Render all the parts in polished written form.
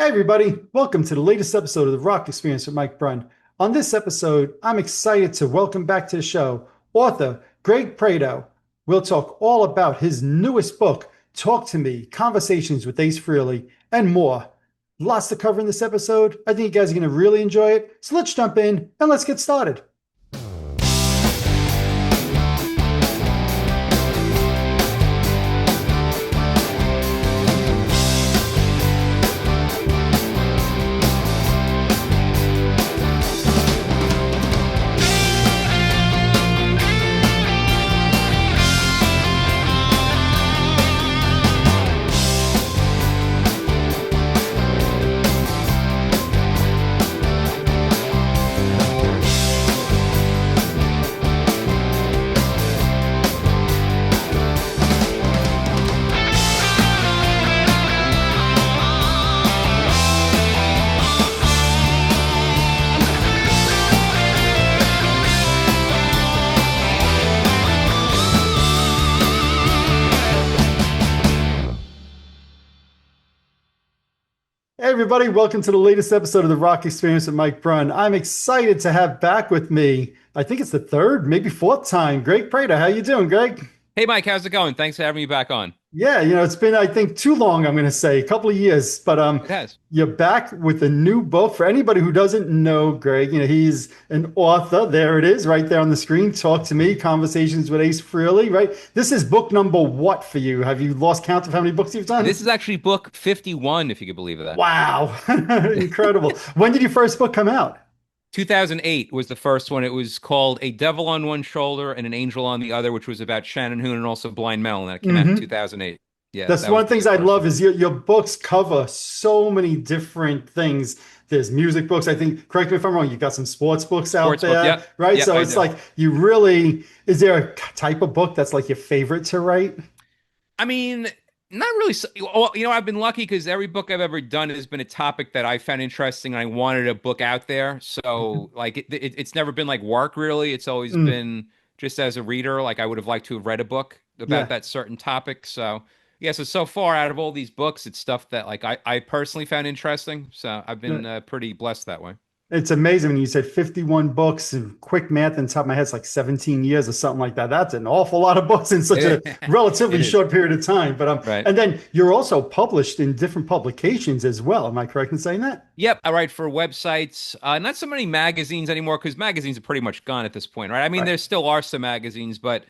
Hey everybody, welcome to the latest episode of the Rock Experience with Mike Brunn. On this episode, I'm excited to welcome back to the show author Greg Prato. We'll talk all about his newest book, Talk to Me, Conversations with Ace Frehley, and more. Lots to cover in this episode. I think you guys are going to really enjoy it. So let's jump in and let's get started. Hey everybody, welcome to the latest episode of the Rock Experience with Mike Brunn. I'm excited to have back with me, I think it's the third, maybe fourth time, Greg Prater. How you doing, Greg? Hey Mike, how's it going? Thanks for having me back on. Yeah, it's been, I think, too long, I'm going to say, a couple of years, but It has. you're back with a new book. For anybody who doesn't know Greg, he's an author. There it is, right there on the screen. Talk to Me, Conversations with Ace Frehley, right? This is book number what for you? Have you lost count of how many books you've done? This is actually book 51, if you could believe that. Wow, incredible. When did your first book come out? 2008 was the first one. It was called A Devil on One Shoulder and an Angel on the Other, which was about Shannon Hoon and also blind Mel, and that came out in Hmm. 2008. Yeah, That's that one was of the things the I first love one. is your books cover so many different things. There's music books. I think, correct me if I'm wrong, you got some sports books out Sports book. there, Yep. right? Yep, So I it's do. like you really, is there a type of book that's like your favorite to write? I mean, not really. Well, I've been lucky because every book I've ever done has been a topic that I found interesting and I wanted a book out there. So, like, it's never been like work, really. It's always Mm, been just as a reader. Like, I would have liked to have read a book about yeah. that certain topic. So, yeah, so far out of all these books, it's stuff that, like, I personally found interesting. So, I've been pretty blessed that way. It's amazing when you said 51 books and quick math on top of my head, it's like 17 years or something like that. That's an awful lot of books in such a It relatively is. short period of time. But Right. and then you're also published in different publications as well. Am I correct in saying that? Yep, I write for websites. Not so many magazines anymore because magazines are pretty much gone at this point, right? I mean, Right. there still are some magazines, but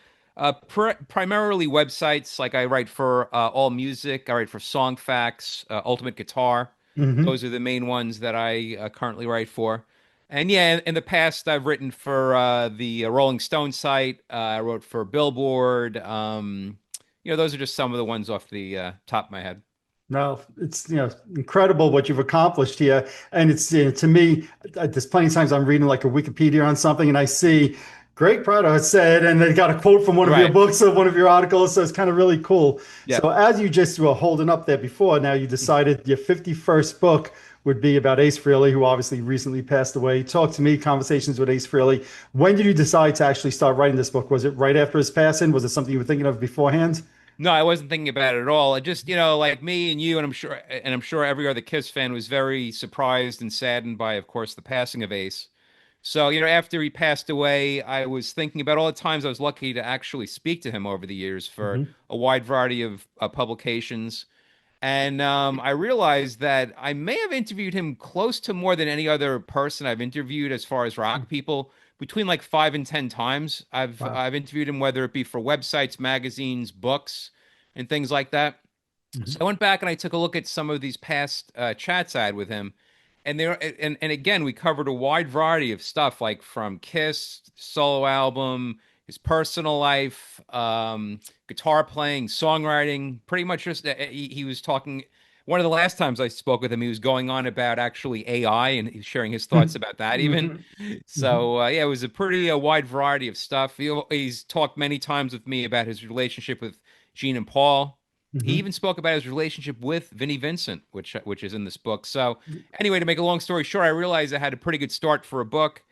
primarily websites. Like I write for All Music, I write for Song Facts, Ultimate Guitar. Hmm. Those are the main ones that I currently write for. And yeah, in the past, I've written for the Rolling Stone site. I wrote for Billboard. Those are just some of the ones off the top of my head. No, it's incredible what you've accomplished here, and it's to me, there's plenty of times I'm reading like a Wikipedia on something, and I see Greg Prato has said, and they got a quote from one of your Right. books or one of your articles, so it's kind of really cool. Yeah. So as you just were holding up there before, now you decided your 51st book would be about Ace Frehley, who obviously recently passed away. Talk to Me, Conversations with Ace Frehley. When did you decide to actually start writing this book? Was it right after his passing? Was it something you were thinking of beforehand? No, I wasn't thinking about it at all. I just, like me and you, and I'm sure every other Kiss fan was very surprised and saddened by, of course, the passing of Ace. So, after he passed away, I was thinking about all the times I was lucky to actually speak to him over the years for Hmm. a wide variety of publications. And I realized that I may have interviewed him close to more than any other person I've interviewed as far as rock people, between like 5 and 10 times. Wow. I've interviewed him, whether it be for websites, magazines, books, and things like that. So I Mhm. went back and I took a look at some of these past chats I had with him, and and again we covered a wide variety of stuff, like from Kiss solo album, his personal life, guitar playing, songwriting, pretty much just he was talking. One of the last times I spoke with him, he was going on about actually AI and he's sharing his thoughts about that even. Mhm. Mhm. So yeah, it was a pretty wide variety of stuff. He's talked many times with me about his relationship with Gene and Paul. He Mhm. even spoke about his relationship with Vinnie Vincent, which is in this book. So anyway, to make a long story short, I realized I had a pretty good start for a book.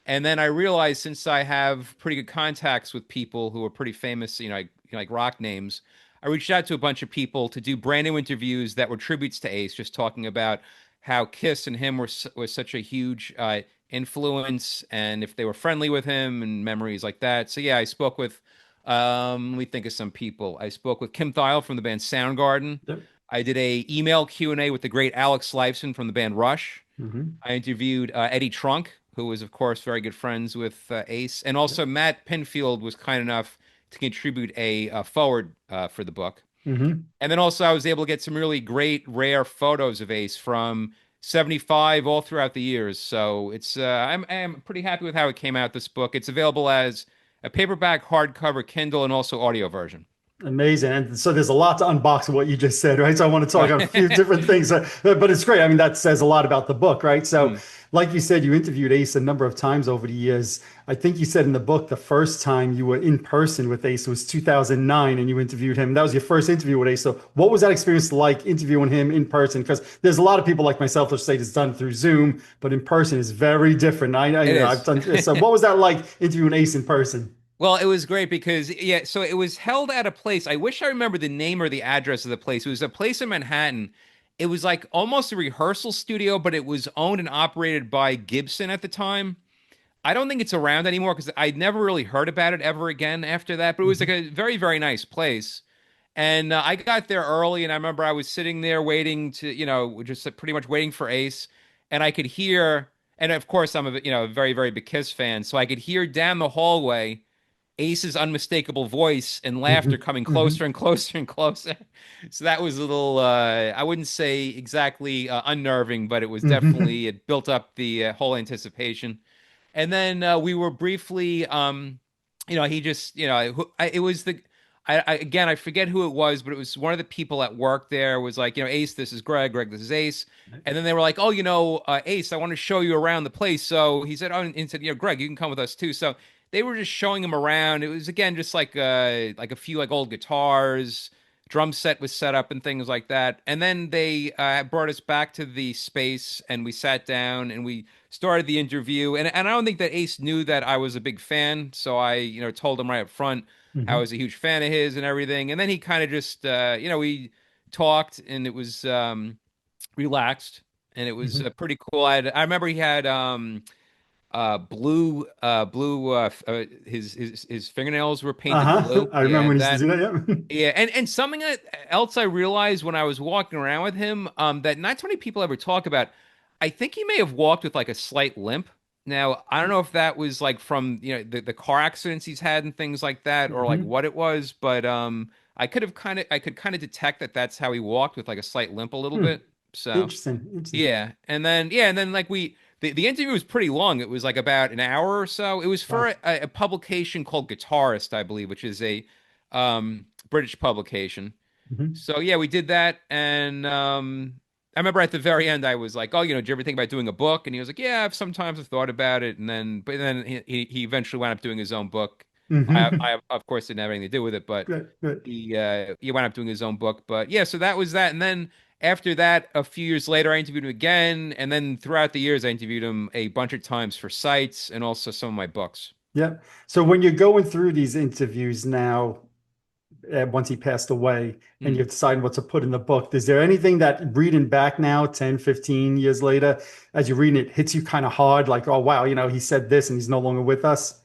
And then I realized, since I have pretty good contacts with people who are pretty famous, like rock names, I reached out to a bunch of people to do brand new interviews that were tributes to Ace, just talking about how Kiss and him was such a huge influence, and if they were friendly with him and memories like that. So yeah, I spoke with let me think of some people. I spoke with Kim Thile from the band Soundgarden. Yep. I did a email Q&A with the great Alex Lifeson from the band Rush. Hmm. I interviewed Eddie Trunk, who was, of course, very good friends with Ace. And Yep. also, Matt Pinfield was kind enough to contribute a forward for the book. Hmm. And then also, I was able to get some really great, rare photos of Ace from 75 all throughout the years. So I'm pretty happy with how it came out, this book. It's available as a paperback, hardcover, Kindle, and also audio version. Amazing. And so there's a lot to unbox of what you just said, right? So I want to talk Right. on a few different things, but it's great. I mean, that says a lot about the book, right? So, Mm. like you said, you interviewed Ace a number of times over the years. I think you said in the book the first time you were in person with Ace was 2009 and you interviewed him. That was your first interview with Ace. So, what was that experience like interviewing him in person? Because there's a lot of people like myself that say it's done through Zoom, but in person is very different. It I've is. done. So, what was that like interviewing Ace in person? Well, it was great because yeah, so it was held at a place. I wish I remember the name or the address of the place. It was a place in Manhattan. It was like almost a rehearsal studio, but it was owned and operated by Gibson at the time. I don't think it's around anymore because I'd never really heard about it ever again after that. But it was like Hmm. a very, very nice place. And I got there early, and I remember I was sitting there waiting to, just pretty much waiting for Ace, and I could hear, and of course I'm a very, very big Kiss fan, so I could hear down the hallway Ace's unmistakable voice and laughter Hmm. coming Hmm. closer and closer and closer. So that was a little, I wouldn't say exactly unnerving, but it was Hmm. definitely, it built up the whole anticipation. And then we were briefly, he just, it was again, I forget who it was, but it was one of the people at work there was like, Ace, this is Greg, Greg, this is Ace. And then they were like, oh, Ace, I want to show you around the place. So he said, oh, and he said, Greg, you can come with us too. So they were just showing him around. It was again just like a few like old guitars, drum set was set up and things like that. And then they brought us back to the space and we sat down and we started the interview. And I don't think that Ace knew that I was a big fan, so I told him right up front I Hmm. was a huge fan of his and everything. And then he kind of just we talked and it was relaxed and it was Hmm. pretty cool. I remember he had blue his fingernails were painted Uh-huh. blue. I remember Yeah, when he used to that do that. Yeah. yeah, and something else I realized when I was walking around with him, that not too many people ever talk about. I think he may have walked with like a slight limp. Now, I don't know if that was like from, the car accidents he's had and things like that, or like Hmm. what it was, but I could kind of detect that that's how he walked with like a slight limp a little Hmm. bit. So. Interesting. Interesting. Yeah, and then like the interview was pretty long. It was like about an hour or so. It was for Wow. a publication called Guitarist, I believe, which is a British publication. Hmm. So yeah, we did that, and I remember at the very end, I was like, "Oh, did you ever think about doing a book?" And he was like, "Yeah, I've thought about it." But then he eventually wound up doing his own book. Hmm. I of course didn't have anything to do with it, but Good. Good. he wound up doing his own book. But yeah, so that was that. And then after that, a few years later, I interviewed him again. And then throughout the years, I interviewed him a bunch of times for sites and also some of my books. Yeah. So when you're going through these interviews now, once he passed away, and Mm. you're deciding what to put in the book, is there anything that reading back now, 10, 15 years later, as you're reading it, hits you kind of hard? Like, oh, wow, he said this and he's no longer with us?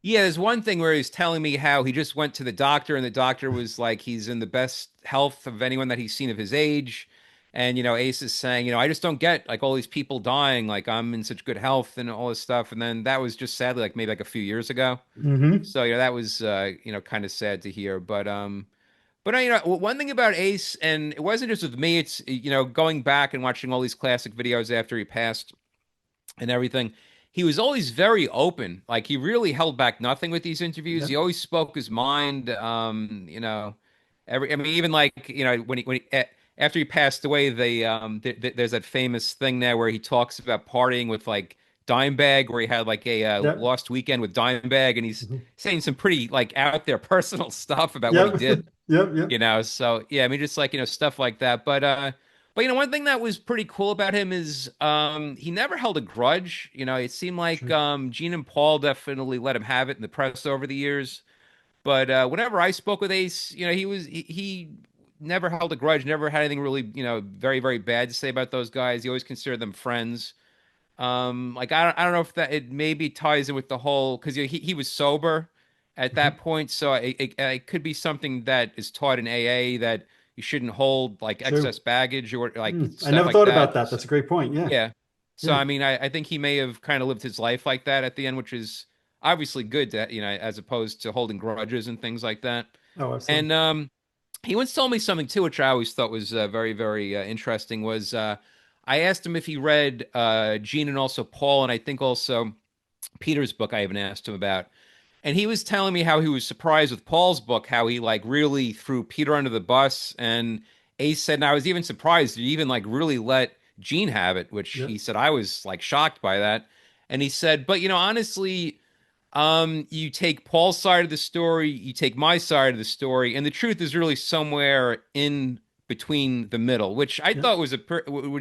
Yeah, there's one thing where he's telling me how he just went to the doctor, and the doctor was like, he's in the best health of anyone that he's seen of his age. And, Ace is saying, I just don't get like all these people dying, like I'm in such good health and all this stuff. And then that was just sadly like maybe like a few years ago. Hmm. So, that was, kind of sad to hear. But one thing about Ace, and it wasn't just with me, it's, going back and watching all these classic videos after he passed and everything. He was always very open. Like he really held back nothing with these interviews. Yeah. He always spoke his mind. I mean, even like after he passed away, there's that famous thing now where he talks about partying with like Dimebag, where he had like a Yeah. lost weekend with Dimebag, and he's Mhm. saying some pretty like out there personal stuff about what he Yep. did. Yep. Yep. So yeah, I mean, just like, stuff like that. But one thing that was pretty cool about him is he never held a grudge. It seemed like Sure. Gene and Paul definitely let him have it in the press over the years. But whenever I spoke with Ace, he never held a grudge, never had anything really, very, very bad to say about those guys. He always considered them friends. Like I don't know if that it maybe ties in with the whole because he was sober at that Mhm. point, so it could be something that is taught in AA that you shouldn't hold like excess True. baggage or like I stuff never like thought that. about that. That's a great point. Yeah. Yeah. So Yeah. I mean, I think he may have kind of lived his life like that at the end, which is obviously good to, as opposed to holding grudges and things like that. Oh, absolutely. And he once told me something too, which I always thought was very, very interesting. Was I asked him if he read Gene and also Paul, and I think also Peter's book. I even asked him about, and he was telling me how he was surprised with Paul's book, how he like really threw Peter under the bus. And Ace said, and I was even surprised you even like really let Gene have it, which Yeah. he said I was like shocked by that. And he said, but honestly, you take Paul's side of the story, you take my side of the story, and the truth is really somewhere in between the middle, which I Yeah. thought was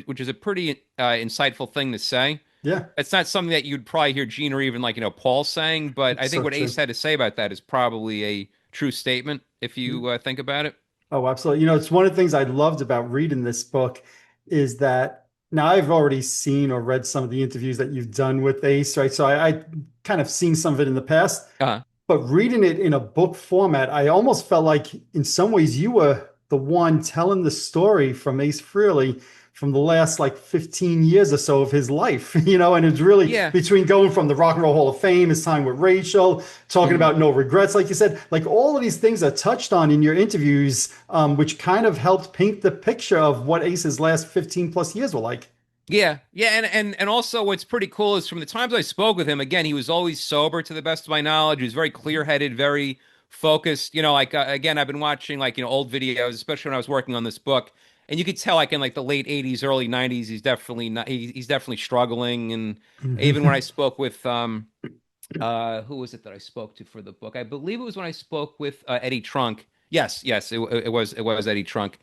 which is a pretty insightful thing to say. Yeah. It's not something that you'd probably hear Gene or even like Paul saying, but I think So what Ace true. had to say about that is probably a true statement if Yeah. you think about it. Oh, absolutely. It's one of the things I loved about reading this book is that now I've already seen or read some of the interviews that you've done with Ace, right? So I kind of seen some of it in the past. Uh, But reading it in a book format, I almost felt like in some ways you were the one telling the story from Ace Frehley from the last like 15 years or so of his life, and it's really yeah. between going from the Rock and Roll Hall of Fame, his time with Rachel, talking Mhm. about no regrets, like you said, like all of these things are touched on in your interviews, which kind of helped paint the picture of what Ace's last 15 plus years were like. Yeah, yeah, and also what's pretty cool is from the times I spoke with him, again, he was always sober to the best of my knowledge. He was very clear-headed, very focused. Like again, I've been watching like old videos, especially when I was working on this book, and you could tell like in like the late '80s, early '90s, he's definitely not, he's definitely struggling. And even when I spoke with who was it that I spoke to for the book? I believe it was when I spoke with Eddie Trunk. Yes, yes, it was Eddie Trunk.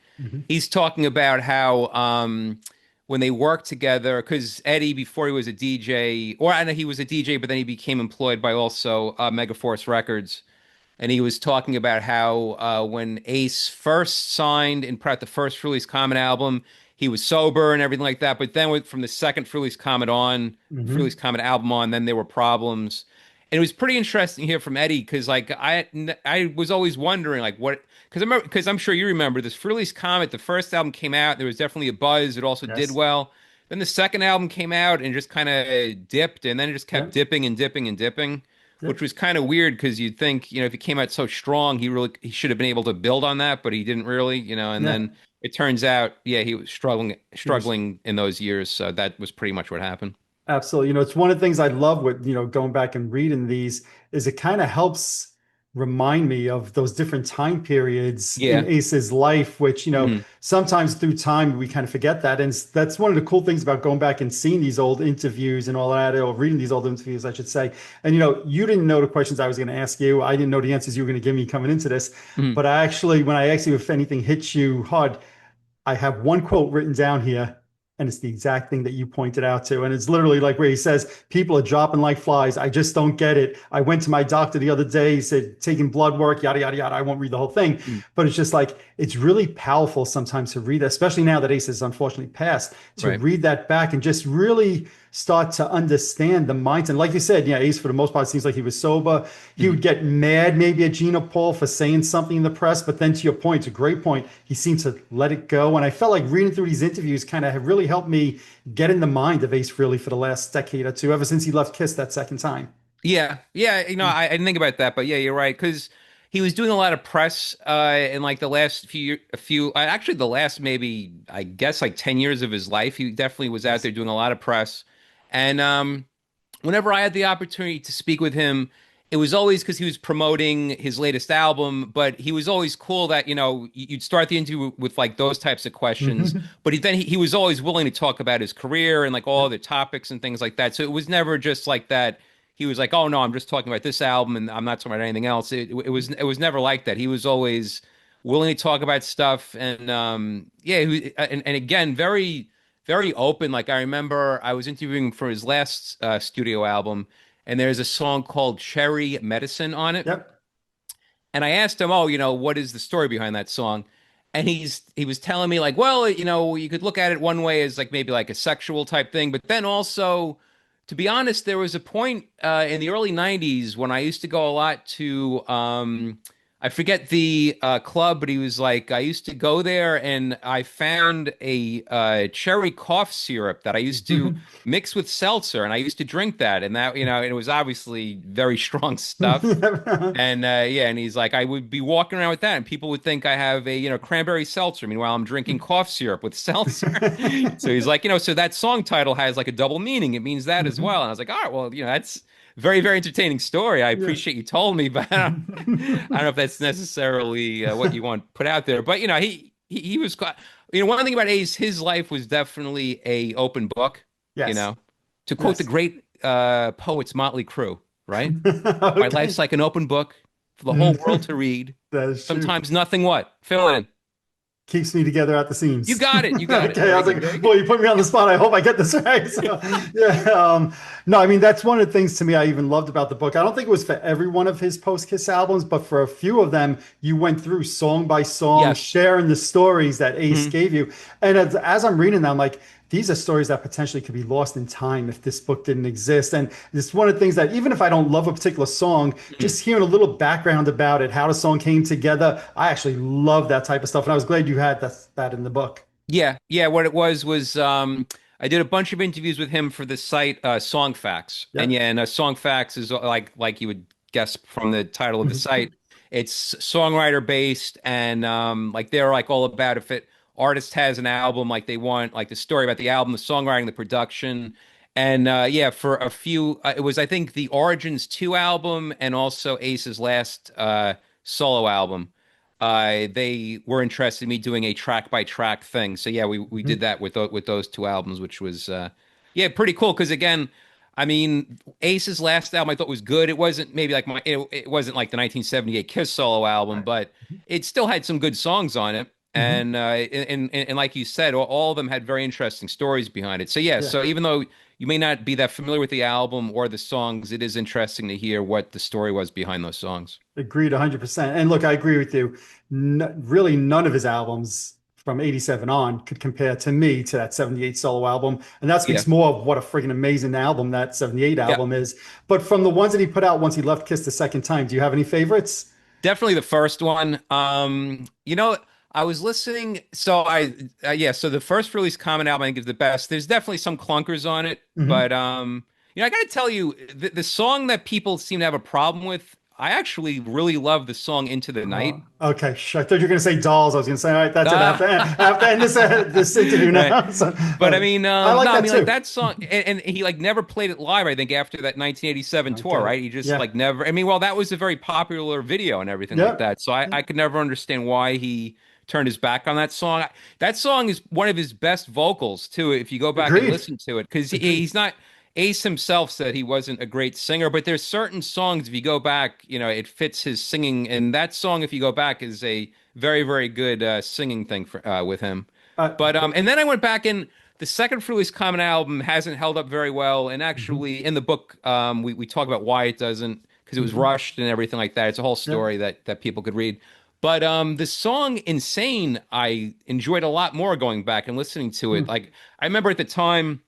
He's talking about how when they worked together, because Eddie before he was a DJ, or I know he was a DJ, but then he became employed by also Megaforce Records, and he was talking about how when Ace first signed and put out the first Release Common album, he was sober and everything like that. But then from the second Release Hmm. Common album on, then there were problems. And it was pretty interesting to hear from Eddie because like I was always wondering like what because I'm sure you remember this Release Comet, the first album came out, there was definitely a buzz. It also did Yes. well. Then the second album came out and just kind of dipped, and then it just kept Yep. dipping and dipping and dipping, which Yep. was kind of weird because you'd think, if he came out so strong, he should have been able to build on that, but he didn't really, and Yeah. then it turns out, yeah, he was struggling He was. struggling in those years. So that was pretty much what happened. Absolutely. It's one of the things I love with, going back and reading these is it kind of helps remind me of those different time periods in Yeah. Ace's life, which, Hmm. sometimes through time we kind of forget that. And that's one of the cool things about going back and seeing these old interviews and all that, or reading these old interviews, I should say. And, you didn't know the questions I was going to ask you. I didn't know the answers you were going to give me coming into this. Hmm. But when I asked you if anything hits you hard, I have one quote written down here, and it's the exact thing that you pointed out to. And it's literally like where he says, people are dropping like flies. I just don't get it. I went to my doctor the other day. He said, taking blood work, yada, yada, yada. I won't read the whole thing. But it's just like, it's really powerful sometimes to read, especially now that Ace has unfortunately passed, to Right. read that back and just really start to understand the mindset. And like you said, yeah, Ace, for the most part, seems like he was sober. He Hmm. would get mad maybe at Gina Paul for saying something in the press, but then to your point, it's a great point. He seemed to let it go. And I felt like reading through these interviews kind of really helped me get in the mind of Ace Frehley for the last decade or two, ever since he left Kiss that second time. Yeah, yeah. I didn't think about that, but yeah, you're right because he was doing a lot of press in like the last actually the last maybe I guess like 10 years of his life. He definitely was out Yes. there doing a lot of press, and whenever I had the opportunity to speak with him, it was always because he was promoting his latest album, but he was always cool that, you'd start the interview with like those types of questions, but he was always willing to talk about his career and like all the topics and things like that. So it was never just like that. He was like, "Oh no, I'm just talking about this album and I'm not talking about anything else." It was never like that. He was always willing to talk about stuff and yeah, and again, very very open. Like I remember I was interviewing him for his last studio album, and there's a song called Cherry Medicine on it. Yep. And I asked him, "Oh, what is the story behind that song?" and he was telling me like, well, you know, you could look at it one way as like maybe like a sexual type thing, but then also, to be honest, there was a point in the early '90s when I used to go a lot to I forget the club, but he was like, I used to go there and I found a cherry cough syrup that I used to mix with seltzer, and I used to drink that, and that, you know, it was obviously very strong stuff. And yeah, and he's like, I would be walking around with that, and people would think I have a, you know, cranberry seltzer. Meanwhile, I'm drinking cough syrup with seltzer. So he's like, you know, so that song title has like a double meaning. It means that as well. And I was like, all right, well, you know, that's very, very entertaining story. I Yeah. appreciate you told me, but I don't know if that's necessarily what you want put out there. But you know, he was, you know, one thing about Ace, his life was definitely a open book. You Yes. know, to quote the Yes. great poets Motley Crue, right? My Okay. life's like an open book for the whole world That to read. is true. Sometimes nothing what? Fill in. Keeps me together at the You seams. got it. You got it. Okay, I Very was good. Very like, boy, good. you put me on the spot. I hope I get this right. So, yeah, no, I mean that's one of the things to me I even loved about the book. I don't think it was for every one of his post-Kiss albums, but for a few of them, you went through song by song, Yes. sharing the stories that Ace Mhm. gave you. And as I'm reading them, I'm like, these are stories that potentially could be lost in time if this book didn't exist. And it's one of the things that even if I don't love a particular song, Mhm. just hearing a little background about it, how the song came together, I actually love that type of stuff. And I was glad you had that in the book. Yeah. Yeah. What it was I did a bunch of interviews with him for the site Song Facts. And Yep. yeah, and Song Facts is like you would guess from the title of the site. It's songwriter based, and like they're like all about if it artist has an album, like they want like the story about the album, the songwriting, the production. And yeah, for a few it was I think the Origins 2 album and also Ace's last solo album. They were interested in me doing a track by track thing. So yeah, we did that with those two albums, which was yeah, pretty cool. Because again, I mean, Ace's last album I thought was good. It wasn't maybe like it wasn't like the 1978 Kiss solo album, Right. but it still had some good songs on it. Hmm. And like you said, all of them had very interesting stories behind it. So yeah, Yeah. so even though you may not be that familiar with the album or the songs, it is interesting to hear what the story was behind those songs. Agreed 100%. And look, I agree with you. Really, none of his albums from 87 on could compare to me to that 78 solo album. And that Yeah. speaks more of what a friggin' amazing album that 78 Yeah. album is. But from the ones that he put out once he left Kiss the second time, do you have any favorites? Definitely the first one. You know, I was listening. So yeah. So the first release Common album I think is the best. There's definitely some clunkers on it, Hmm. but you know, I got to tell you, the song that people seem to have a problem with, I actually really love the song "Into the Night." Okay. I thought you were going to say dolls. I was going to say, all right, that's it. I have to end this, this interview Right. now. So, But I mean, I like no, I that mean like too. that song, and he like never played it live. I think after that 1987 tour, Okay. right? He just Yeah. like never. I mean, well, that was a very popular video and everything like Yeah. that. So I could never understand why he turned his back on that song. That song is one of his best vocals too. If you go back and Agreed. listen to it, because Agreed. he's not. Ace himself said he wasn't a great singer, but there's certain songs if you go back, you know, it fits his singing. And that song, if you go back, is a very, very good singing thing for with him. But and then I went back and the second Fruity's Common album hasn't held up very well. And Mhm. actually, in the book, we talk about why it doesn't because it was Mhm. rushed and everything like that. It's a whole Yeah. story that people could read. But the song "Insane" I enjoyed a lot more going back and listening to it. Mm. Like I remember at the time,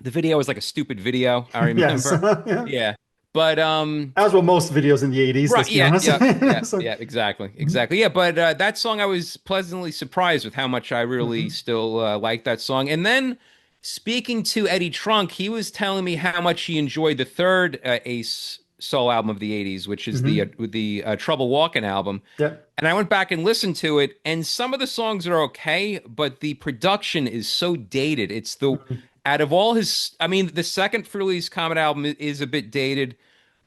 the video was like a stupid video. I Yes. remember, Yeah. yeah. But As were most videos in the 80s, right, let's be yeah, honest. yeah, yeah, So, yeah, exactly, mhm. exactly. Yeah, but that song I was pleasantly surprised with how much I really Mhm. still like that song. And then speaking to Eddie Trunk, he was telling me how much he enjoyed the third Ace solo album of the 80s, which is Mhm. the Trouble Walking album. Yep. And I went back and listened to it, and some of the songs are okay, but the production is so dated. It's the Mhm. out of all his, I mean, the second Frehley's Comet album is a bit dated,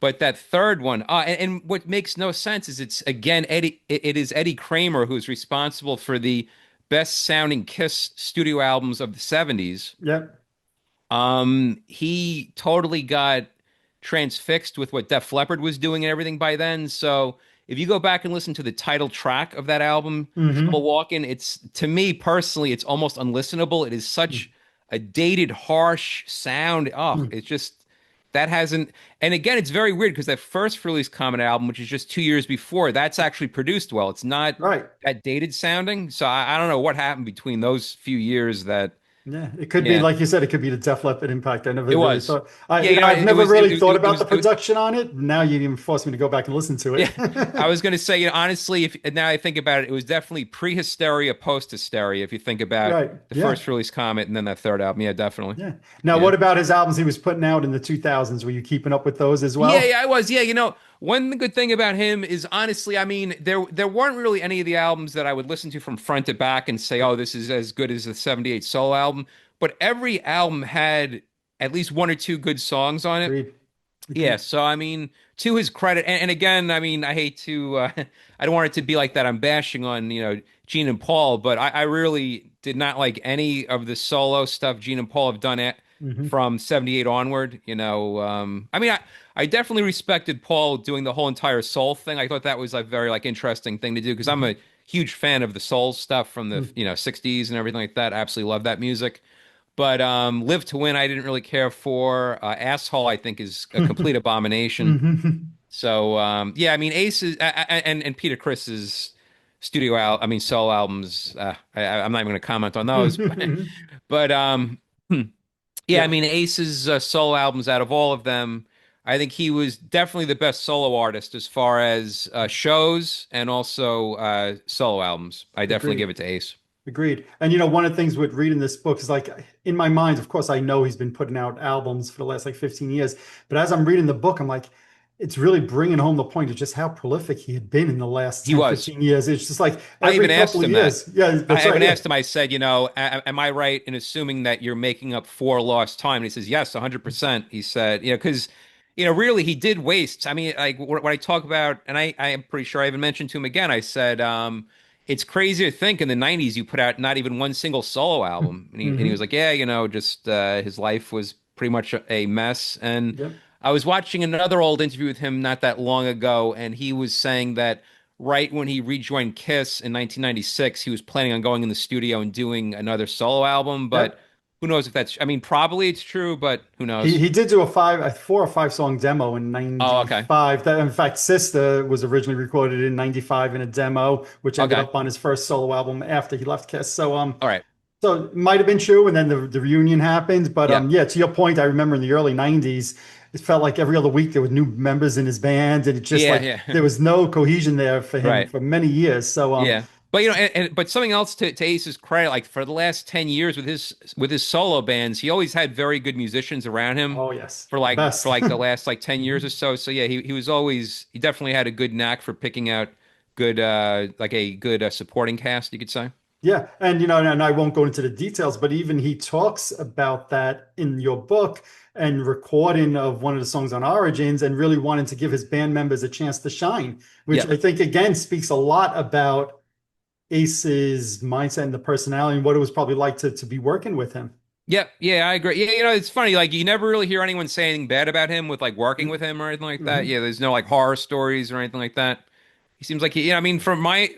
but that third one, and what makes no sense is it's again Eddie. It is Eddie Kramer who's responsible for the best sounding Kiss studio albums of the '70s. Yep. He totally got transfixed with what Def Leppard was doing and everything by then. So if you go back and listen to the title track of that album, Trouble Mhm. Walking, it's to me personally, it's almost unlistenable. It is such a dated, harsh sound. Oh, Mhm. it's just that hasn't. And again, it's very weird because that first release Common album, which is just 2 years before, that's actually produced well. It's not Right. that dated sounding. So I don't know what happened between those few years that, Yeah, it could be yeah, like you said. It could be the Def Leppard impact. I never it really was. thought. Yeah, you know, I've it never was, really thought about the it was, production on it. Now you even forced me to go back and listen to yeah, I it. was going to say, honestly, if now I think about it, it was definitely pre-hysteria, post-hysteria. If you think about Right. the Yeah. first release Comet and then that third album, yeah, definitely. Yeah. Now, Yeah. what about his albums he was putting out in the 2000s? Were you keeping up with those as Yeah, well? yeah, I was. Yeah, one good thing about him is honestly, I mean, there weren't really any of the albums that I would listen to from front to back and say, "Oh, this is as good as the '78 solo album." But every album had at least one or two good songs on it. Agreed. Yeah, Agreed. so I mean, to his credit, and again, I mean, I hate to, I don't want it to be like that. I'm bashing on, Gene and Paul, but I really did not like any of the solo stuff Gene and Paul have done it Hmm. from '78 onward. I mean, I definitely respected Paul doing the whole entire soul thing. I thought that was a very like interesting thing to do because I'm Hmm. a huge fan of the soul stuff from the '60s and everything like that. I absolutely love that music. But Live to Win, I didn't really care for. Asshole, I think, is a complete abomination. Hmm. So yeah, I mean, Ace is, and Peter Chris's I mean, solo albums. I'm not even going to comment on those, but yeah, I Yeah, mean, Ace's solo albums out of all of them, I think he was definitely the best solo artist as far as shows and also solo albums. I definitely agreed. give it to Ace. Agreed. And one of the things with reading this book is like in my mind, of course, I know he's been putting out albums for the last like 15 years, but as I'm reading the book, I'm like, it's really bringing home the point of just how prolific he had been in the last He 10, was. 15 years. It's just like I every even couple asked of him that. years. Yeah, that's I right. even Yeah. asked him, I said, am I right in assuming that you're making up for lost time? And he says, yes, 100%. He said, because, really he did waste. I mean, like what I talk about, and I am pretty sure I even mentioned to him again, I said, it's crazy to think in the '90s you put out not even one single solo album. And he was Hmm. like, yeah, just his life was pretty much a mess. And Yep. I was watching another old interview with him not that long ago, and he was saying that right when he rejoined Kiss in 1996, he was planning on going in the studio and doing another solo album. But Yep. who knows if that's, I mean, probably it's true, but who He knows? he did do a 4 or 5 song demo in Oh, okay. '95. That in fact, Sister was originally recorded in '95 in a demo, which ended Okay. up on his first solo album after he left Kiss. All right. So it might have been true, and then the reunion happened. But Yep. yeah, to your point, I remember in the early '90s, it felt like every other week there were new members in his band, and it just Yeah, like yeah. there was no cohesion there for him Right. for many years. So Yeah. But but something else to Ace's credit, like for the last 10 years with his solo bands, he always had very good musicians around him oh yes, for the like best. the last like 10 years or so. So yeah, he was always he definitely had a good knack for picking out good like a good supporting cast, you could say. Yeah, and and I won't go into the details, but even he talks about that in your book and recording of one of the songs on Origins and really wanting to give his band members a chance to shine, which I Yep. think again speaks a lot about Ace's mindset and the personality and what it was probably like to be working with him. Yep. Yeah, I agree. Yeah, it's funny. Like you never really hear anyone say anything bad about him with like working with him or anything like that. Hmm. Yeah, there's no like horror stories or anything like that. He seems like I mean, from my,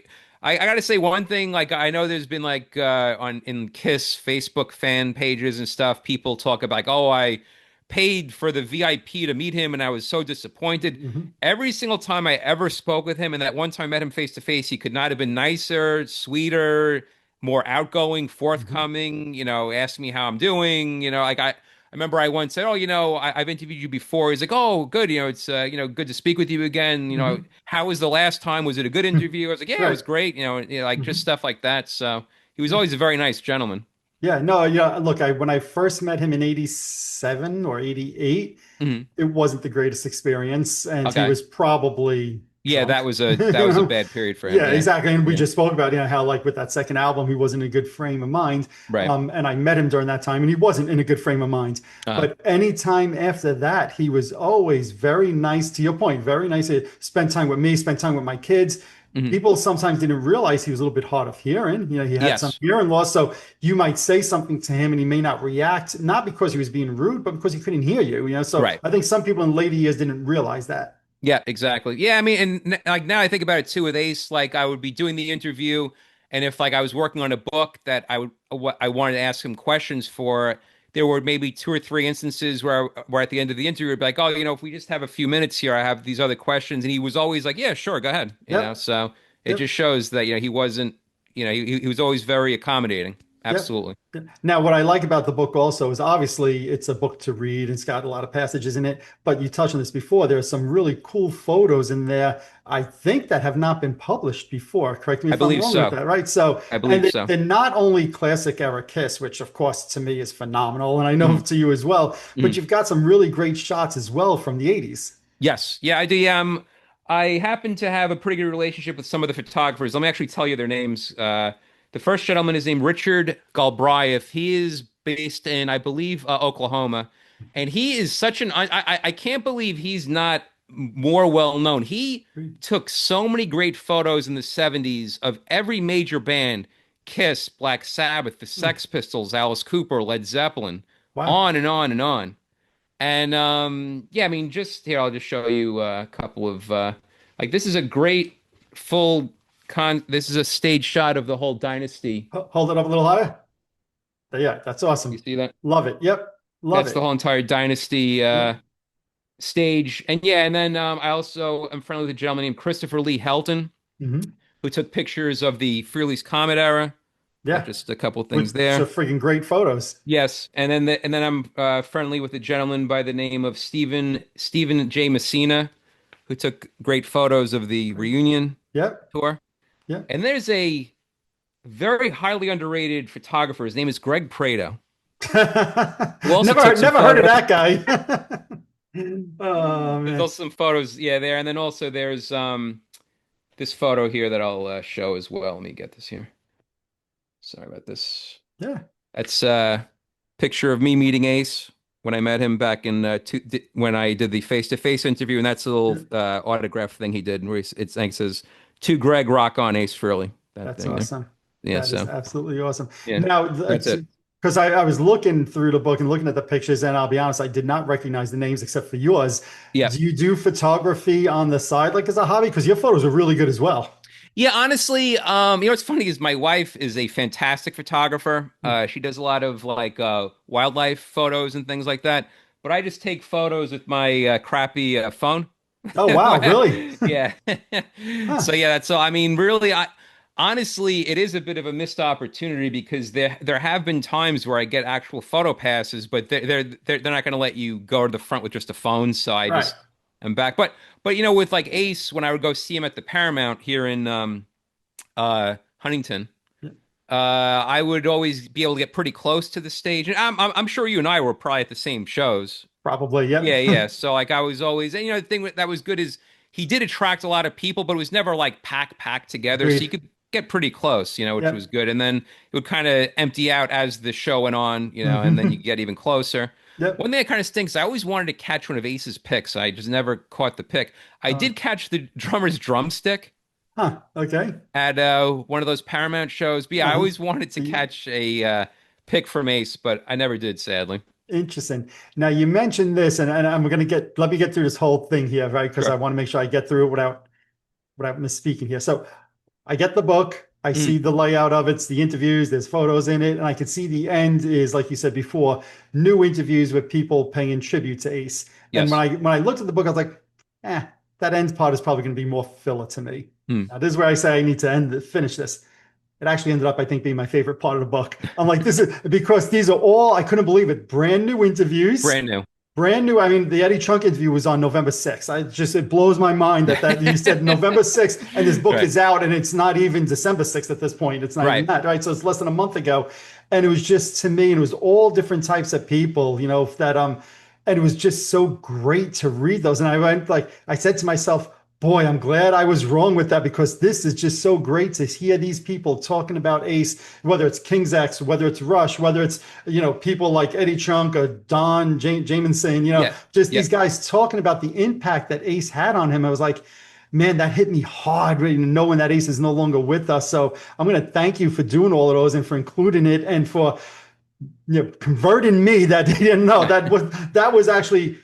I got to say one thing. Like, I know there's been like on in Kiss Facebook fan pages and stuff, people talk about like, oh, I paid for the VIP to meet him, and I was so disappointed. Hmm. Every single time I ever spoke with him, and that one time I met him face to face, he could not have been nicer, sweeter, more outgoing, Hmm. forthcoming. Asked me how I'm doing. Like I remember I once said, "Oh, I've interviewed you before." He's like, "Oh, good. It's good to speak with you again. Hmm. How was the last time? Was it a good interview?" I was like, "Yeah, it Right. was great." Like just Hmm. stuff like that. So he was always a very nice gentleman. Yeah, no, yeah. Look, when I first met him in '87 or '88, Hmm. it wasn't the greatest experience, and he Okay. was probably Yeah, drunk. that was a bad period for him. Yeah, Yeah. exactly. And we Yeah. just spoke about how like with that second album, he wasn't in a good frame of mind. Right. And I met him during that time, and he wasn't in a good frame of mind. Uh, But anytime after that, he was always very nice. To your point, very nice. He spent time with me, spent time with my kids. mhm. People sometimes didn't realize he was a little bit hard of hearing. He had some Yes. hearing loss. So you might say something to him and he may not react, not because he was being rude, but because he couldn't hear you. So Right. I think some people in later years didn't realize that. Yeah, exactly. Yeah, I mean, and like now I think about it too with Ace, like I would be doing the interview, and if like I was working on a book that I wanted to ask him questions for, there were maybe two or three instances where at the end of the interview, it'd be like, oh, if we just have a few minutes here, I have these other questions, and he was always like, yeah, sure, go ahead. Yep. So it Yep. just shows that he wasn't, he was always very accommodating. Yep. Absolutely. Now, what I like about the book also is obviously it's a book to read. It's got a lot of passages in it, but you touched on this before. There are some really cool photos in there, I think, that have not been published before. Correct me I if I'm believe wrong with so. that, right? So, I and believe so. they're not only classic era Kiss, which of course to me is phenomenal, and I know Mhm. to you as well, but Mhm. you've got some really great shots as well from the 80s. Yes. Yeah, I do. I happen to have a pretty good relationship with some of the photographers. Let me actually tell you their names. The first gentleman is named Richard Galbraith. He is based in, I believe, Oklahoma, and he is such an. I can't believe he's not more well known. He took so many great photos in the '70s of every major band: Kiss, Black Sabbath, the Hmm. Sex Pistols, Alice Cooper, Led Zeppelin, Wow. on and on and on. And yeah, I mean, just here, I'll just show you a couple of like this is a great full this is a stage shot of the whole dynasty. Hold it up a little higher. Yeah, that's You awesome. see that? Love it. Yep. Love That's the it. whole entire dynasty Yep. stage. And yeah, and then I also am friendly with a gentleman named Christopher Lee Helton, Hmm. who took pictures of the Frehley's Comet era. Yeah. Just a couple things Which are there. freaking great photos. Yes, and then I'm friendly with a gentleman by the name of Stephen J. Messina, who took great photos of the reunion Yep. tour. Yep. And there's a very highly underrated photographer. His name is Greg Prato, who also took some Never heard of photos. that guy. Oh There's man. also some photos, yeah, there. And then also there's this photo here that I'll show as well. Let me get this here. Sorry about this. Yeah. That's a picture of me meeting Ace when I met him back in when I did the face-to-face interview, and that's a little autograph thing he did. Where it says, "To Greg, rock on, Ace Frehley." That That's thing there. awesome. Yeah. That is So absolutely awesome. yeah, Now, that's it. because I was looking through the book and looking at the pictures, and I'll be honest, I did not recognize the names except for yours. Yeah. Do you do photography on the side, like as a hobby? Because your photos are really good as well. Yeah, honestly, what's funny is my wife is a fantastic photographer. She does a lot of like wildlife photos and things like that. But I just take photos with my crappy phone. Oh, wow, really? Yeah. So Huh. yeah, that's all. I mean, really, I honestly, it is a bit of a missed opportunity because there have been times where I get actual photo passes, but they're not going to let you go to the front with just a phone. So I Right. just am back. But with like Ace, when I would go see him at the Paramount here in Huntington, I would always be able to get pretty close to the stage, and I'm sure you and I were probably at the same shows. Probably. Yep. Yeah, yeah. So like I was always, and the thing that was good is he did attract a lot of people, but it was never like packed together, so you Agreed. could get pretty close, which was Yep. good. And then it would kind of empty out as the show went on, and then you get even closer. Yep. One thing that kind of stinks, I always wanted to catch one of Ace's picks. I just never caught the pick. I Uh, did catch the drummer's drumstick huh. Okay. at one of those Paramount shows. But yeah, I Uh-huh. always wanted to catch a pick from Ace, but I never did, sadly. Interesting. Now you mentioned this, and I'm going to let me get through this whole thing here, right? Because I Sure. want to make sure I get through it without misspeaking here. So I get the book, I Mm, see the layout of it, it's the interviews, there's photos in it, and I can see the end is, like you said before, new interviews with people paying tribute to Ace. And yes. when I looked at the book, I was like, that end part is probably going to be more filler to me. Mm. Now, this is where I say I need to finish this. It actually ended up, I think, being my favorite part of the book. I'm like, this is because these are all, I couldn't believe it, brand new interviews. Brand new. Brand new. I mean, the Eddie Trunk interview was on November 6th. It blows my mind that you said November 6th and this book Right. is out and it's not even December 6th at this point. It's not even Right. that, right? So it's less than a month ago. And it was just to me, and it was all different types of people, that and it was just so great to read those. And I went like, I said to myself, boy, I'm glad I was wrong with that because this is just so great to hear these people talking about Ace, whether it's King's X, whether it's Rush, whether it's, people like Eddie Trunk or Don Jamieson, Yeah. just Yeah. these guys talking about the impact that Ace had on him. I was like, man, that hit me hard, really, knowing that Ace is no longer with us. So I'm going to thank you for doing all of those and for including it and for converting me that didn't know that was actually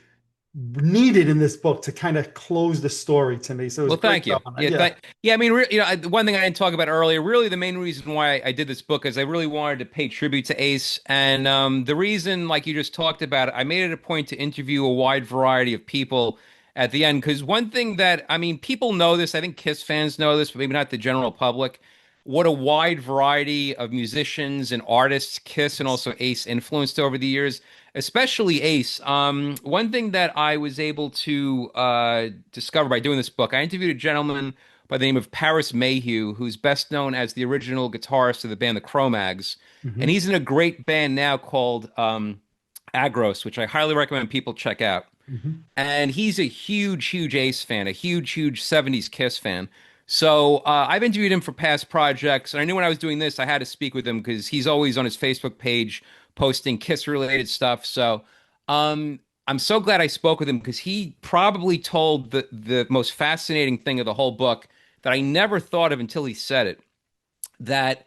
needed in this book to kind of close the story to me. So it was Well, great thank job you. on that. Yeah, Yeah. yeah. I mean, one thing I didn't talk about earlier. Really, the main reason why I did this book is I really wanted to pay tribute to Ace, and the reason, like you just talked about, I made it a point to interview a wide variety of people at the end. Because one thing that I mean, people know this. I think Kiss fans know this, but maybe not the general public. What a wide variety of musicians and artists Kiss and also Ace influenced over the years, especially Ace. One thing that I was able to discover by doing this book, I interviewed a gentleman by the name of Paris Mayhew, who's best known as the original guitarist of the band the Cro-Mags, and Hmm. he's in a great band now called Agros, which I highly recommend people check out. Hmm. And he's a huge, huge Ace fan, a huge, huge 70s Kiss fan. So I've interviewed him for past projects, and I knew when I was doing this, I had to speak with him because he's always on his Facebook page posting Kiss related stuff. So I'm so glad I spoke with him because he probably told the most fascinating thing of the whole book that I never thought of until he said it. That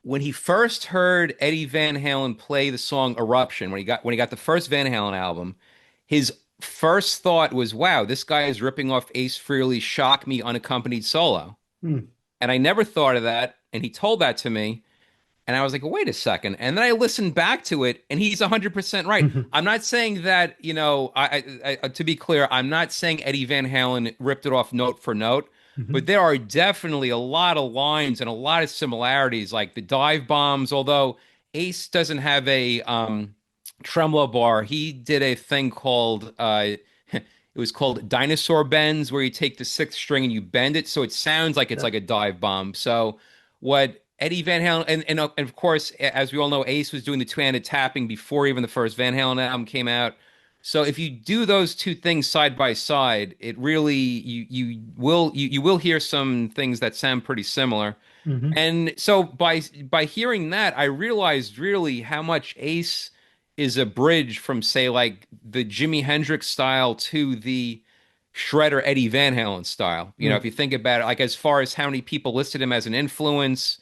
when he first heard Eddie Van Halen play the song Eruption, when he got the first Van Halen album, his first thought was, "Wow, this guy is ripping off Ace Frehley's Shock Me unaccompanied solo." Hmm. And I never thought of that, and he told that to me, and I was like, "Wait a second." And then I listened back to it, and he's 100% right. Hmm. I'm not saying that, to be clear, I'm not saying Eddie Van Halen ripped it off note for note, but Hmm. there are definitely a lot of lines and a lot of similarities, like the dive bombs. Although Ace doesn't have a tremolo bar, he did a thing called it was called dinosaur bends, where you take the sixth string and you bend it so it sounds like it's Yeah. like a dive bomb. So what Eddie Van Halen and of course, as we all know, Ace was doing the two-handed tapping before even the first Van Halen album came out. So if you do those two things side by side, it really you will hear some things that sound pretty similar. Hmm. And so by hearing that, I realized really how much Ace is a bridge from, say, like the Jimi Hendrix style to the Shredder Eddie Van Halen style. If you think about it, like as far as how many people listed him as an influence,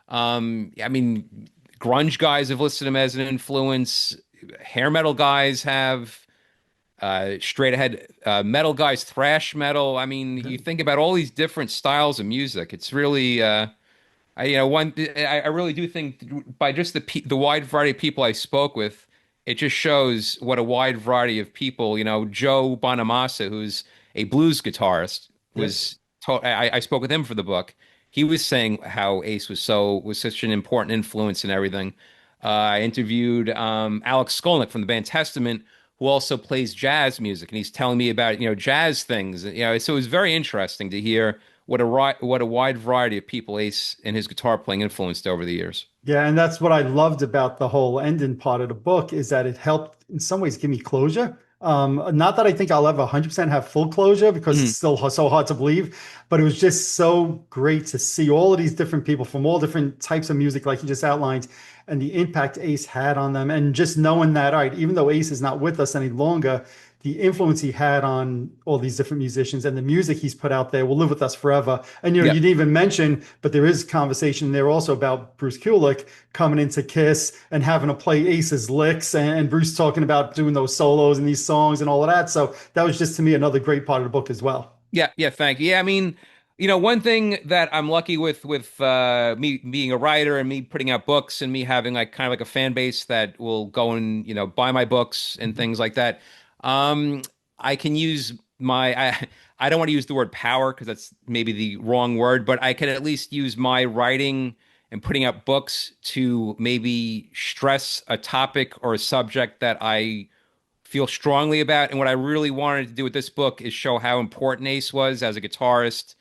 I mean, grunge guys have listed him as an influence. Hair metal guys have. Straight ahead metal guys, thrash metal. I mean, you think about all these different styles of music. It's really I really do think by just the wide variety of people I spoke with, it just shows what a wide variety of people. Joe Bonamassa, who's a blues guitarist, Yes. I spoke with him for the book. He was saying how Ace was such an important influence and everything. I interviewed Alex Skolnick from the band Testament, who also plays jazz music, and he's telling me about jazz things. So it was very interesting to hear what a wide variety of people Ace and his guitar playing influenced over the years. Yeah, and that's what I loved about the whole ending part of the book is that it helped in some ways give me closure. Not that I think I'll ever 100% have full closure because it's Mhm. still so hard to believe, but it was just so great to see all of these different people from all different types of music, like you just outlined, and the impact Ace had on them. And just knowing that, all right, even though Ace is not with us any longer, the influence he had on all these different musicians and the music he's put out there will live with us forever. And you Yeah, didn't even mention, but there is conversation there also about Bruce Kulick coming into Kiss and having to play Ace's licks, and Bruce talking about doing those solos and these songs and all of that. So that was just to me another great part of the book as well. yeah, yeah. Thank you. Yeah, I mean, one thing that I'm lucky with me being a writer and me putting out books and me having like kind of like a fan base that will go and buy my books and Mhm. things like that. Um, I can use I don't want to use the word power because that's maybe the wrong word, but I can at least use my writing and putting out books to maybe stress a topic or a subject that I feel strongly about. And what I really wanted to do with this book is show how important Ace was as a guitarist,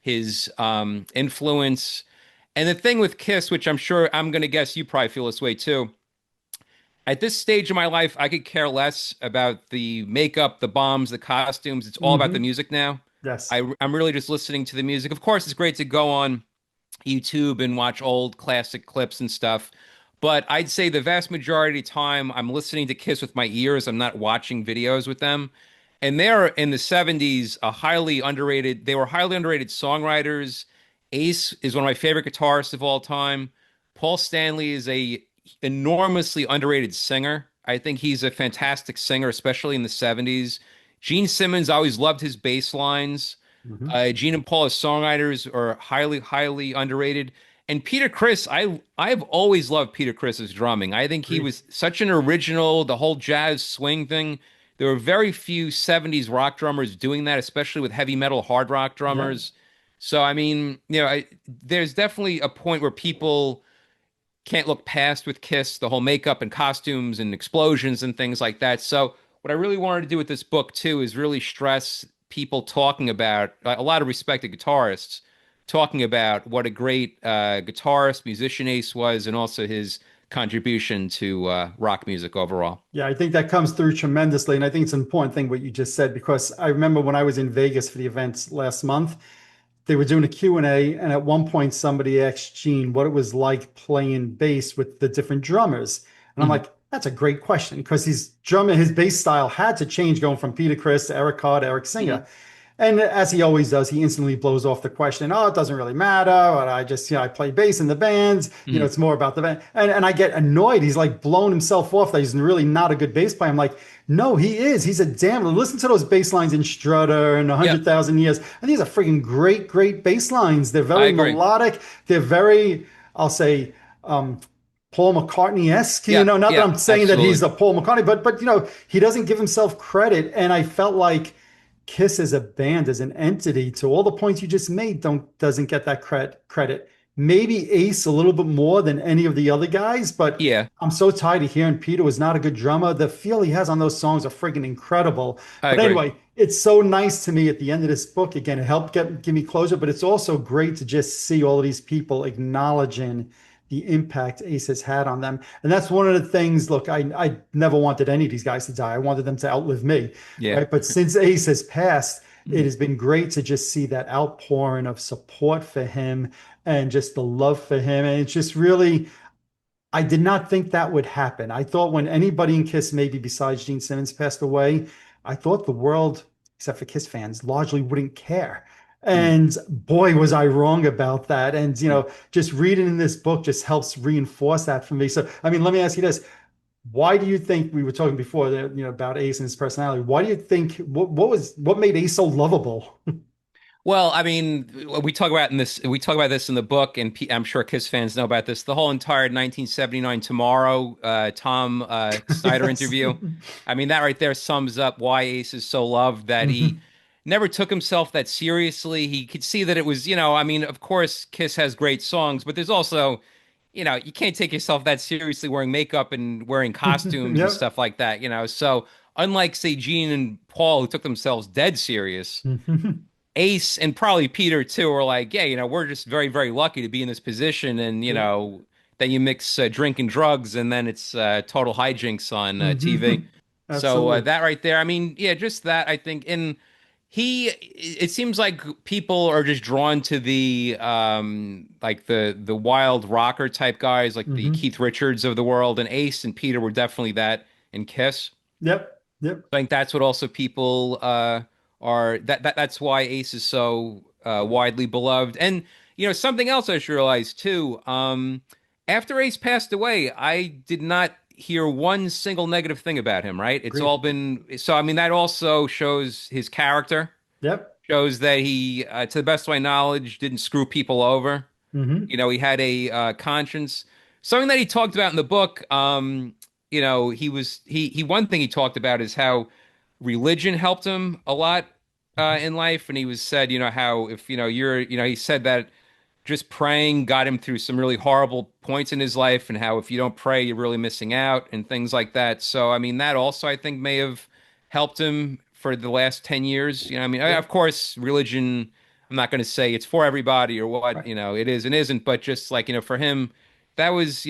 his influence. And the thing with Kiss, which I'm going to guess you probably feel this way too. At this stage of my life, I could care less about the makeup, the bombs, the costumes. It's all about the Mhm. music now. Yes. I'm really just listening to the music. Of course, it's great to go on YouTube and watch old classic clips and stuff. But I'd say the vast majority of the time I'm listening to Kiss with my ears. I'm not watching videos with them. And they're in the 70s, they were highly underrated songwriters. Ace is one of my favorite guitarists of all time. Paul Stanley is a enormously underrated singer. I think he's a fantastic singer, especially in the 70s. Gene Simmons, I always loved his bass lines. Hmm. Gene and Paul as songwriters are highly, highly underrated. And Peter Criss, I've always loved Peter Criss's drumming. I think he Agreed. was such an original, the whole jazz swing thing. There were very few 70s rock drummers doing that, especially with heavy metal hard rock Yeah. drummers. So, I mean, there's definitely a point where people can't look past with Kiss, the whole makeup and costumes and explosions and things like that. So, what I really wanted to do with this book too is really stress people talking about a lot of respected guitarists talking about what a great guitarist, musician Ace was, and also his contribution to rock music overall. Yeah, I think that comes through tremendously. And I think it's an important thing what you just said, because I remember when I was in Vegas for the events last month, they were doing a Q&A, and at one point somebody asked Gene what it was like playing bass with the different drummers. And I'm Mhm. like, that's a great question, because his bass style had to change going from Peter Criss to Eric Carr to Eric Mhm. Singer. And as he always does, he instantly blows off the question. Oh, it doesn't really matter. Or I just, I play bass in the bands. Mhm. It's more about the band. And I get annoyed. He's like blowing himself off that he's really not a good bass player. I'm like, no, he is. He's a damn. Listen to those bass lines in Strutter and Yep, 100,000 Years. And these are freaking great, great bass lines. They're I very agree. melodic. They're very, I'll say, um, Paul McCartney-esque, Yeah, not that yeah, I'm saying that he's absolutely. a Paul McCartney, but he doesn't give himself credit. And I felt like Kiss as a band, as an entity, to all the points you just made, doesn't get that credit. Maybe Ace a little bit more than any of the other guys, but Yeah, I'm so tired of hearing Peter was not a good drummer. The feel he has on those songs are freaking incredible. I But agree. anyway, it's so nice to me at the end of this book. Again, it helped give me closure, but it's also great to just see all of these people acknowledging the impact Ace has had on them. And that's one of the things. Look, I never wanted any of these guys to die. I wanted them to outlive me, Yeah. right? But since Ace has passed, it Mhm. has been great to just see that outpouring of support for him and just the love for him. And it's just really, I did not think that would happen. I thought when anybody in Kiss, maybe besides Gene Simmons, passed away, I thought the world, except for Kiss fans, largely wouldn't care. Mhm. And boy, was I wrong about that. And, Mhm. just reading in this book just helps reinforce that for me. So, I mean, let me ask you this. Why do you think we were talking before that, about Ace and his personality? Why do you think what made Ace so lovable? Well, I mean, we talk about this in the book, and I'm sure Kiss fans know about this. The whole entire 1979 Tomorrow Tom Snyder Yes. interview. I mean, that right there sums up why Ace is so loved, that he Hmm. never took himself that seriously. He could see that it was, I mean, of course, Kiss has great songs, but there's also, you can't take yourself that seriously wearing makeup and wearing costumes and Yep. stuff like that. So unlike, say, Gene and Paul, who took themselves dead serious, Ace and probably Peter too are like, yeah, we're just very, very lucky to be in this position, and Yeah. then you mix drink and drugs, and then it's total hijinks on TV. Hmm. So Absolutely. that right there, I mean, yeah, just that I think, and it seems like people are just drawn to the like the wild rocker type guys, like the Hmm. Keith Richards of the world, and Ace and Peter were definitely that in Kiss. Yep. Yep. I think that's what also people are that's why Ace is so widely beloved. And something else I just realized too. After Ace passed away, I did not hear one single negative thing about him. Right? It's all Agreed. been so. I mean, that also shows his character. Yep. Shows that he, to the best of my knowledge, didn't screw people over. Hmm. He had a conscience. Something that he talked about in the book. He one thing he talked about is how religion helped him a lot in life, and he was said, how if he said that just praying got him through some really horrible points in his life, and how if you don't pray, you're really missing out and things like that. So, I mean, that also I think may have helped him for the last 10 years. I mean, of Yep. course, religion, I'm not going to say it's for everybody or what, Right. it is and isn't, but just like, for him, that was,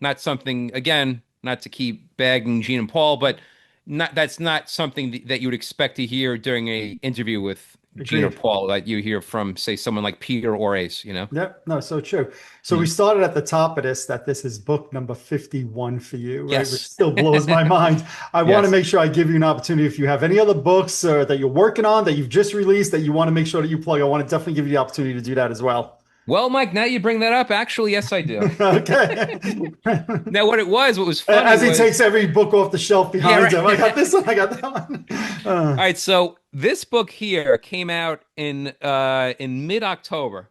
not something, again, not to keep bagging Gene and Paul, but that's not something that you would expect to hear during a interview with Gene or Agreed. Paul that you hear from, say, someone like Peter or Ace. Yep. No, so true. So we Mhm. started at the top of this, that this is book number 51 for you, right? Which Yes. still blows my mind. I want to Yes. make sure I give you an opportunity. If you have any other books that you're working on that you've just released that you want to make sure that you plug, I want to definitely give you the opportunity to do that as well. Well, Mike, now you bring that up. Actually, yes, I do. Okay. Now, what was funny As he takes was, every book off the shelf yeah, behind him, I got right. this one, I got that one. All right, so this book here came out in mid-October.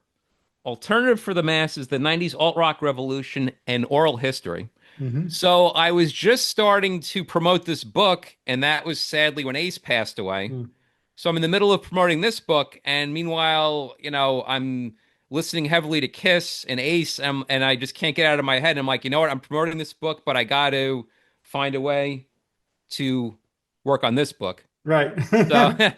Alternative for the Masses: The 90s Alt Rock Revolution and Oral History. Mhm. So I was just starting to promote this book, and that was sadly when Ace passed away. Mm. So I'm in the middle of promoting this book, and meanwhile, I'm listening heavily to Kiss and Ace, and I just can't get out of my head. I'm like, you know what? I'm promoting this book, but I got to find a way to work on this book. Right. So,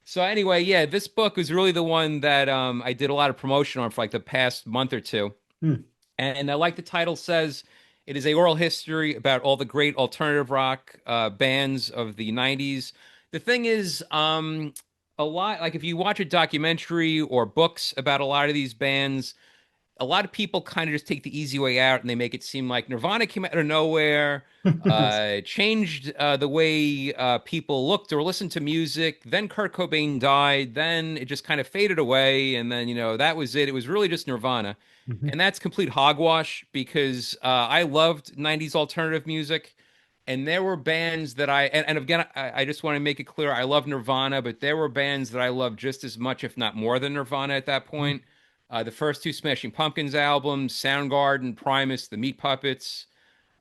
so anyway, yeah, this book was really the one that I did a lot of promotion on for like the past month or two. Mm. And like the title says, it is a oral history about all the great alternative rock bands of the 90s. The thing is, a lot, like if you watch a documentary or books about a lot of these bands, a lot of people kind of just take the easy way out and they make it seem like Nirvana came out of nowhere, Yes. changed the way people looked or listened to music. Then Kurt Cobain died. Then it just kind of faded away. And then, that was it. It was really just Nirvana. Mhm. And that's complete hogwash because I loved 90s alternative music. And there were bands that and again, I just want to make it clear I love Nirvana, but there were bands that I loved just as much, if not more than Nirvana at that point. The first two Smashing Pumpkins albums, Soundgarden, Primus, the Meat Puppets.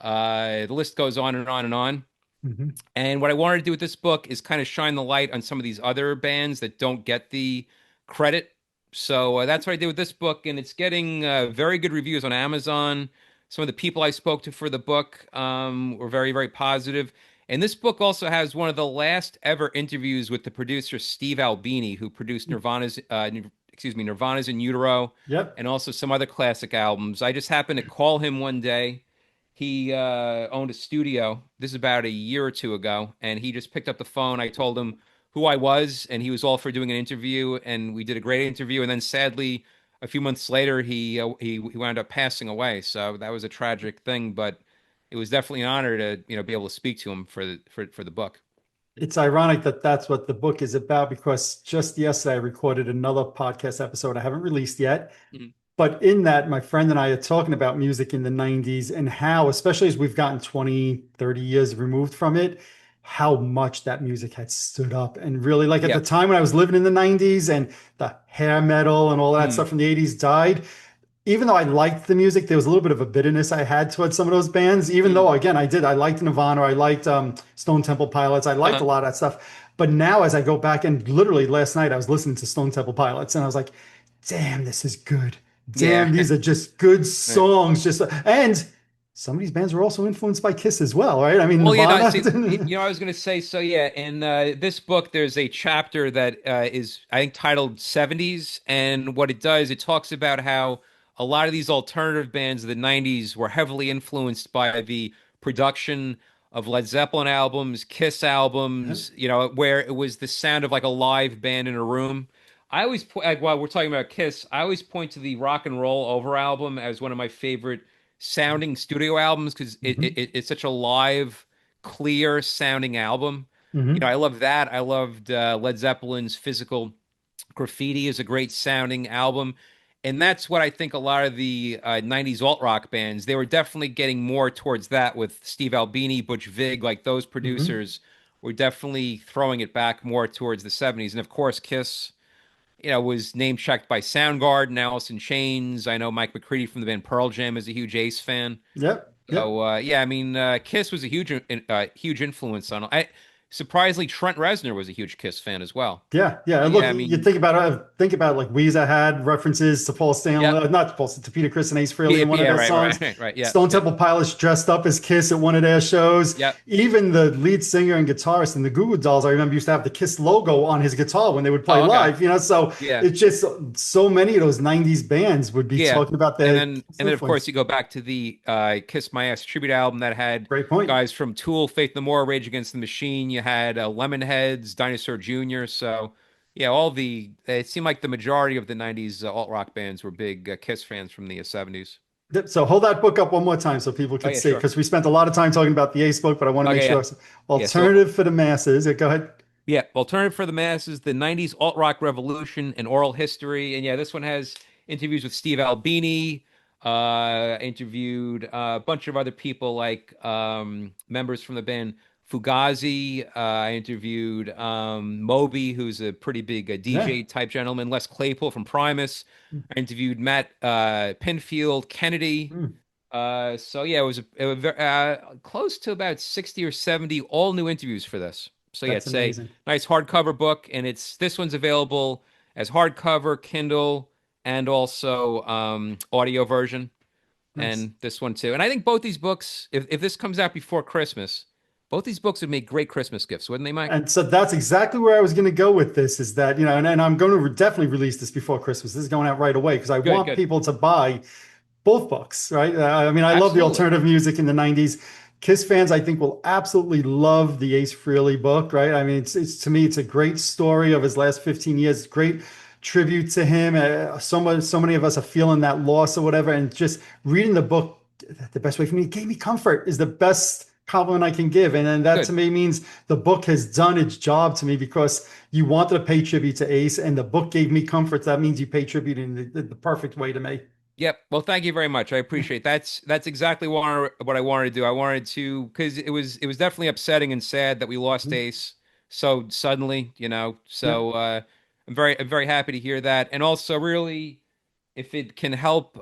The list goes on and on and on. Mhm. And what I wanted to do with this book is kind of shine the light on some of these other bands that don't get the credit. So that's what I did with this book, and it's getting very good reviews on Amazon. Some of the people I spoke to for the book were very, very positive. And this book also has one of the last ever interviews with the producer Steve Albini, who produced Nirvana's In Utero, Yep. and also some other classic albums. I just happened to call him one day. He owned a studio. This is about a year or two ago, and he just picked up the phone. I told him who I was, and he was all for doing an interview, and we did a great interview. And then, sadly, a few months later, he wound up passing away. So that was a tragic thing, but it was definitely an honor to be able to speak to him for the book. It's ironic that that's what the book is about because just yesterday I recorded another podcast episode I haven't released yet. Mhm. But in that, my friend and I are talking about music in the 90s and how, especially as we've gotten 20, 30 years removed from it, how much that music had stood up. And really, like at the Yep. time when I was living in the 90s and the hair metal and all that Mm, stuff from the 80s died, even though I liked the music, there was a little bit of a bitterness I had towards some of those bands. Even mm. though, again, I liked Nirvana, I liked Stone Temple Pilots, I liked a Uh-huh. lot of that stuff. But now, as I go back and literally last night, I was listening to Stone Temple Pilots, and I was like, "Damn, this is good. Yeah. Damn, these are just good Right. songs." Just and some of these bands were also influenced by Kiss as well, right? I mean, Well, yeah, no, Nirvana. see, I was going to say, so yeah, in this book, there's a chapter that is, I think, titled 70s. And what it does, it talks about how a lot of these alternative bands of the 90s were heavily influenced by the production of Led Zeppelin albums, Kiss albums, where it was the sound of like a live band in a room. I always, like, while we're talking about Kiss, I always point to the Rock and Roll Over album as one of my favorite sounding studio albums because Hmm. it's such a live, clear sounding album. Hmm. I love that. I loved Led Zeppelin's Physical Graffiti is a great sounding album. And that's what I think a lot of the 90s alt rock bands, they were definitely getting more towards that with Steve Albini, Butch Vig, like those Hmm. producers were definitely throwing it back more towards the 70s. And of course, Kiss, was name checked by Soundgarden, Alice in Chains. I know Mike McCready from the band Pearl Jam is a huge Ace fan. Yep. Yep. So yeah, I mean, Kiss was a huge influence on. Surprisingly, Trent Reznor was a huge Kiss fan as well. Yeah, yeah. Yeah, Look, I you mean, think about like Weezer had references to Paul Stanley, yep, not Paul, to Peter Criss and Ace Frehley yeah, in one of yeah, their right, songs. right, yeah, Stone yep, Temple Pilots dressed up as Kiss at one of their shows. yep, Even the lead singer and guitarist in the Goo Goo Dolls, I remember used to have the Kiss logo on his guitar when they would play oh, okay, live. So yeah. it's just so many of those '90s bands would be Yeah. talking about And their then Kiss and then of course influence. you go back to the Kiss My Ass tribute album that had Great point. guys from Tool, Faith No More, Rage Against the Machine. You had Lemonheads, Dinosaur Jr. So yeah, all the it seemed like the majority of the 90s alt rock bands were big Kiss fans from the 70s. So hold that book up one more time so people Oh can yeah, see, sure. because we spent a lot of time talking about the Ace book, but I want to make Okay, yeah. sure. Yeah, so Alternative for the masses. Go ahead. yeah, Alternative for the Masses, the 90s alt rock revolution and oral history. And yeah, this one has interviews with Steve Albini. Interviewed a bunch of other people like members from the band Fugazi. I interviewed Moby, who's a pretty big Yeah. DJ type gentleman. Les Claypool from Primus. I interviewed Matt Pinfield, Kennedy. Mm, So yeah, it was close to about 60 or 70 all new interviews for this. So yeah, that's it's a amazing. nice hardcover book, and this one's available as hardcover, Kindle, and also audio version, Nice. and this one too. And I think both these books, if this comes out before Christmas, both these books would make great Christmas gifts, wouldn't they, Mike? And so that's exactly where I was going to go with this is that, and I'm going to definitely release this before Christmas. This is going out right away because I Good, want good. people to buy both books, right? I mean, I love the Absolutely. alternative music in the 90s. Kiss fans, I think, will absolutely love the Ace Frehley book, right? I mean, it's to me, it's a great story of his last 15 years. Great tribute to him. So many of us are feeling that loss or whatever. And just reading the book, the best way for me, it gave me comfort, is the best compliment I can give. And that to Good. me means the book has done its job to me because you wanted to pay tribute to Ace and the book gave me comfort. That means you pay tribute in the perfect way to me. Yep. Well, thank you very much. I appreciate that's exactly what I wanted to do. I wanted to because it was definitely upsetting and sad that we lost Ace so suddenly, Yeah. So I'm very happy to hear that, and also really if it can help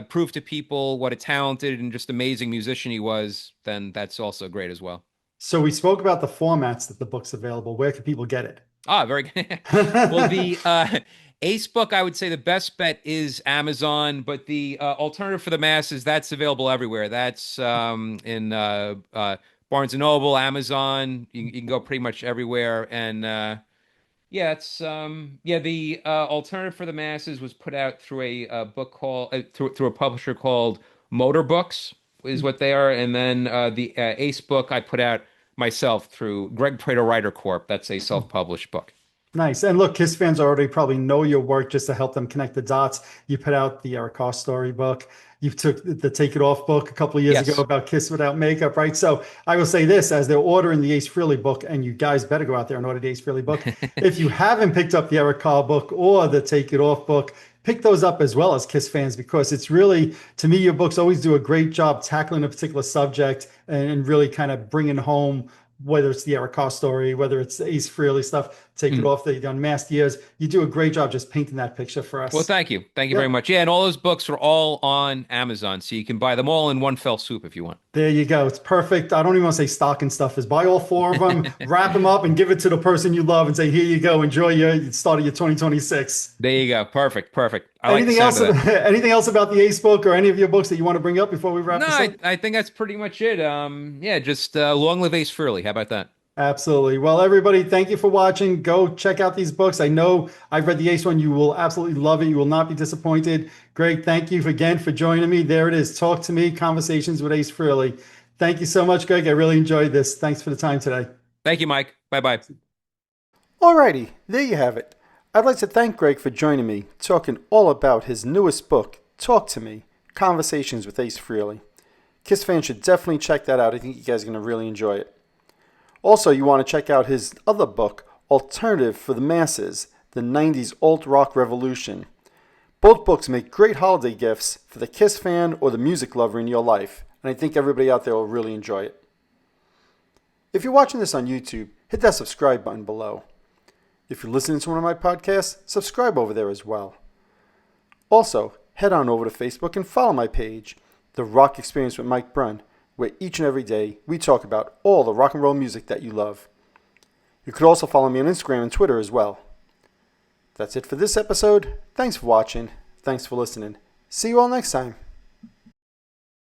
prove to people what a talented and just amazing musician he was, then that's also great as well. So we spoke about the formats that the book's available. Where can people get Ah, very good. Well, it? the Ace book, I would say the best bet is Amazon, but the alternative for the masses, that's available everywhere. That's in Barnes and Noble, Amazon. You can go pretty much everywhere. And yeah, the alternative for the masses was put out through a book called through a publisher called Motor Books is what they are. And then the Ace book I put out myself through Greg Prato Writer Corp. That's a self-published book. Nice. And look, Kiss fans already probably know your work just to help them connect the dots. You put out the Eric Carr story book. You took the Take It Off book a couple of years ago Yes. about Kiss Without Makeup, right? So I will say this as they're ordering the Ace Frehley book, and you guys better go out there and order the Ace Frehley book. If you haven't picked up the Eric Carr book or the Take It Off book, pick those up as well as Kiss fans because it's really, to me, your books always do a great job tackling a particular subject and really kind of bringing home whether it's the Eric Carr story, whether it's the Ace Frehley stuff, Take It Mhm. Off, the Unmasked Years. You do a great job just painting that picture for Well, us. thank you. Thank you very Yep. much. Yeah, and all those books are all on Amazon, so you can buy them all in one fell swoop if you want. There you go. It's perfect. I don't even want to say stocking stuffers. Buy all four of them, wrap them up, and give it to the person you love and say, here you go. Enjoy your start of your 2026. There you go. Perfect. Perfect. I like the Anything sound else? of that. Anything else about the Ace book or any of your books that you want to bring up before we wrap No, this up? I think that's pretty much it. Yeah, just long live Ace Frehley. How about that? Absolutely. Well, everybody, thank you for watching. Go check out these books. I know I've read the Ace one. You will absolutely love it. You will not be disappointed. Greg, thank you again for joining me. There it is. Talk to Me, Conversations with Ace Frehley. Thank you so much, Greg. I really enjoyed this. Thanks for the time today. Thank you, Mike. Bye bye. Alrighty, there you have it. I'd like to thank Greg for joining me, talking all about his newest book, Talk to Me, Conversations with Ace Frehley. Kiss fans should definitely check that out. I think you guys are going to really enjoy it. Also, you want to check out his other book, Alternative for the Masses, The 90s Alt-Rock Revolution. Both books make great holiday gifts for the Kiss fan or the music lover in your life, and I think everybody out there will really enjoy it. If you're watching this on YouTube, hit that subscribe button below. If you're listening to one of my podcasts, subscribe over there as well. Also, head on over to Facebook and follow my page, The Rock Experience with Mike Brunn, where each and every day we talk about all the rock and roll music that you love. You could also follow me on Instagram and Twitter as well. That's it for this episode. Thanks for watching. Thanks for listening. See you all next time.